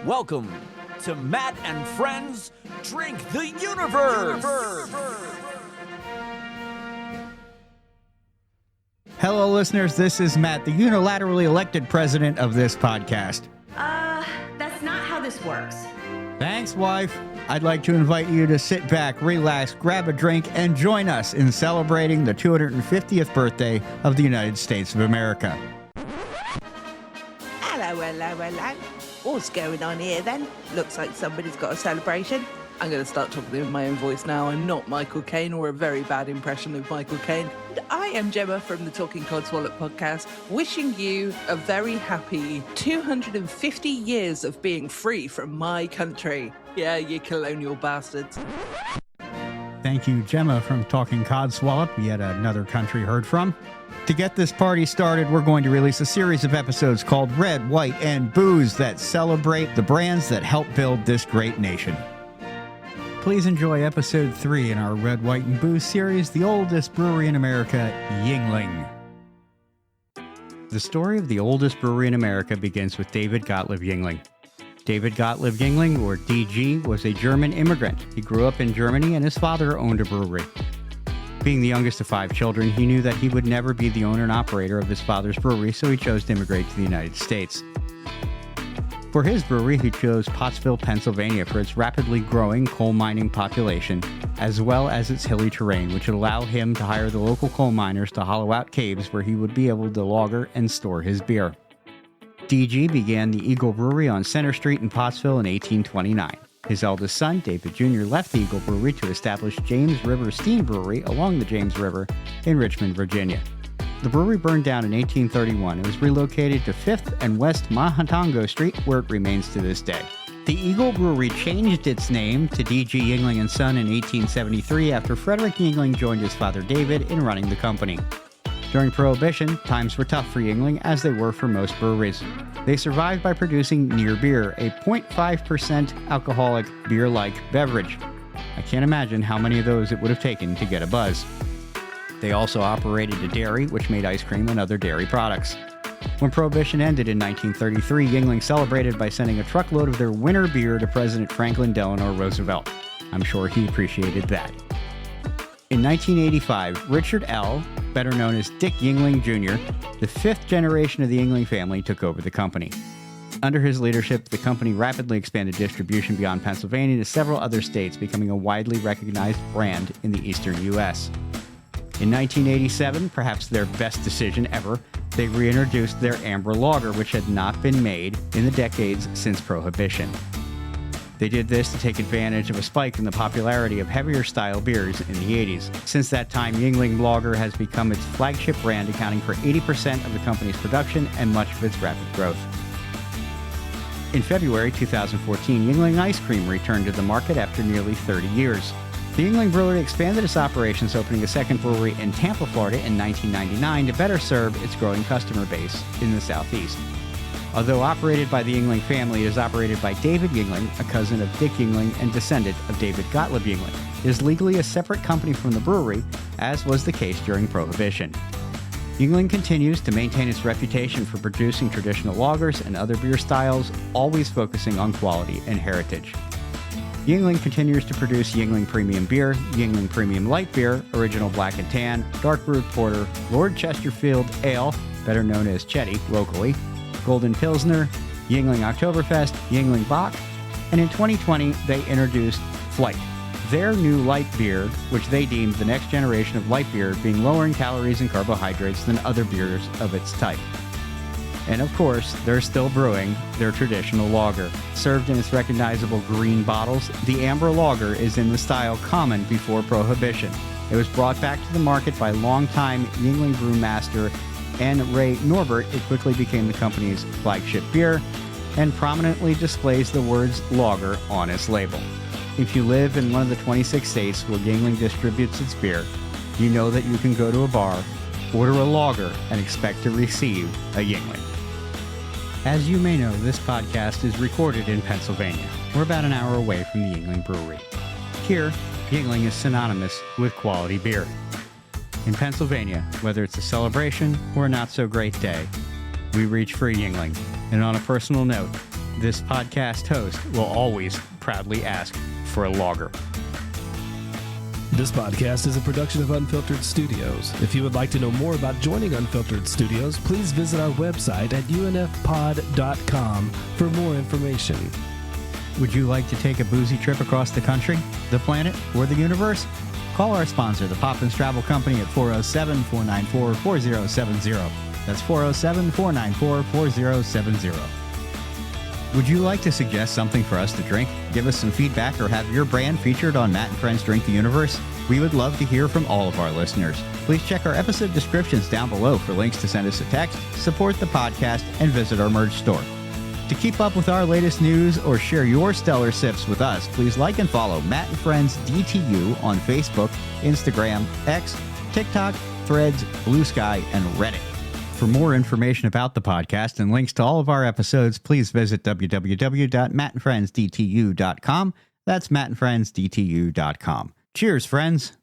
Welcome to Matt and Friends Drink the Universe. Hello, listeners. This is Matt, the unilaterally elected president of this podcast. That's not how this works. Thanks, wife. I'd like to invite you to sit back, relax, grab a drink, and join us in celebrating the 250th birthday of the United States of America. Hello. What's going on here then? Looks like somebody's got a celebration. I'm going to start talking in my own voice now. I'm not Michael Caine, or a very bad impression of Michael Caine. And I am Gemma from the Talking Codswallop podcast, wishing you a very happy 250 years of being free from my country. Yeah, you colonial bastards. Thank you, Gemma from Talking Codswallop, yet another country heard from. To get this party started, we're going to release a series of episodes called Red, White, and Booze that celebrate the brands that help build this great nation. Please enjoy episode 3 in our Red, White, and Booze series, The Oldest Brewery in America, Yuengling. The story of the oldest brewery in America begins with David Gottlieb Yuengling. David Gottlieb Yuengling, or DG, was a German immigrant. He grew up in Germany and his father owned a brewery. Being the youngest of 5 children, he knew that he would never be the owner and operator of his father's brewery, so he chose to immigrate to the United States. For his brewery, he chose Pottsville, Pennsylvania for its rapidly growing coal mining population, as well as its hilly terrain, which would allow him to hire the local coal miners to hollow out caves where he would be able to lager and store his beer. DG began the Eagle Brewery on Center Street in Pottsville in 1829. His eldest son, David Jr., left the Eagle Brewery to establish James River Steam Brewery along the James River in Richmond, Virginia. The brewery burned down in 1831 and was relocated to 5th and West Mahatongo Street, where it remains to this day. The Eagle Brewery changed its name to DG Yuengling and Son in 1873 after Frederick Yuengling joined his father David in running the company. During Prohibition, times were tough for Yuengling, as they were for most breweries. They survived by producing near beer, a 0.5% alcoholic beer-like beverage. I can't imagine how many of those it would have taken to get a buzz. They also operated a dairy, which made ice cream and other dairy products. When Prohibition ended in 1933, Yuengling celebrated by sending a truckload of their winter beer to President Franklin Delano Roosevelt. I'm sure he appreciated that. In 1985, Richard L., better known as Dick Yuengling Jr., the 5th generation of the Yuengling family, took over the company. Under his leadership, the company rapidly expanded distribution beyond Pennsylvania to several other states, becoming a widely recognized brand in the eastern U.S. In 1987, perhaps their best decision ever, they reintroduced their amber lager, which had not been made in the decades since Prohibition. They did this to take advantage of a spike in the popularity of heavier style beers in the 80s. Since that time, Yuengling Lager has become its flagship brand, accounting for 80% of the company's production and much of its rapid growth. In February 2014, Yuengling Ice Cream returned to the market after nearly 30 years. The Yuengling Brewery expanded its operations, opening a second brewery in Tampa, Florida in 1999 to better serve its growing customer base in the Southeast. Although operated by the Yuengling family, it is operated by David Yuengling, a cousin of Dick Yuengling and descendant of David Gottlieb Yuengling. It is legally a separate company from the brewery, as was the case during Prohibition. Yuengling continues to maintain its reputation for producing traditional lagers and other beer styles, always focusing on quality and heritage. Yuengling continues to produce Yuengling Premium Beer, Yuengling Premium Light Beer, Original Black and Tan, Dark Brewed Porter, Lord Chesterfield Ale, better known as Chetty locally, Golden Pilsner, Yuengling Oktoberfest, Yuengling Bock, and in 2020 they introduced Flight, their new light beer, which they deemed the next generation of light beer, being lower in calories and carbohydrates than other beers of its type. And of course, they're still brewing their traditional lager. Served in its recognizable green bottles, the amber lager is in the style common before Prohibition. It was brought back to the market by longtime Yuengling brewmaster and Ray Norbert. It quickly became the company's flagship beer and prominently displays the words lager on its label. If you live in one of the 26 states where Yuengling distributes its beer, you know that you can go to a bar, order a lager, and expect to receive a Yuengling. As you may know, this podcast is recorded in Pennsylvania. We're about an hour away from the Yuengling Brewery. Here, Yuengling is synonymous with quality beer. In Pennsylvania, whether it's a celebration or a not-so-great day, we reach for a Yuengling. And on a personal note, This podcast host will always proudly ask for a lager. This podcast is a production of Unfiltered Studios. If you would like to know more about joining Unfiltered Studios, please visit our website at unfpod.com for more information. Would you like to take a boozy trip across the country, the planet, or the universe? Call our sponsor, the Poppins Travel Company, at 407-494-4070. That's 407-494-4070. Would you like to suggest something for us to drink? Give us some feedback or have your brand featured on Matt and Friends Drink the Universe? We would love to hear from all of our listeners. Please check our episode descriptions down below for links to send us a text, support the podcast, and visit our merch store. To keep up with our latest news or share your stellar sips with us, please like and follow Matt and Friends DTU on Facebook, Instagram, X, TikTok, Threads, Blue Sky, and Reddit. For more information about the podcast and links to all of our episodes, please visit www.mattandfriendsdtu.com. That's mattandfriendsdtu.com. Cheers, friends.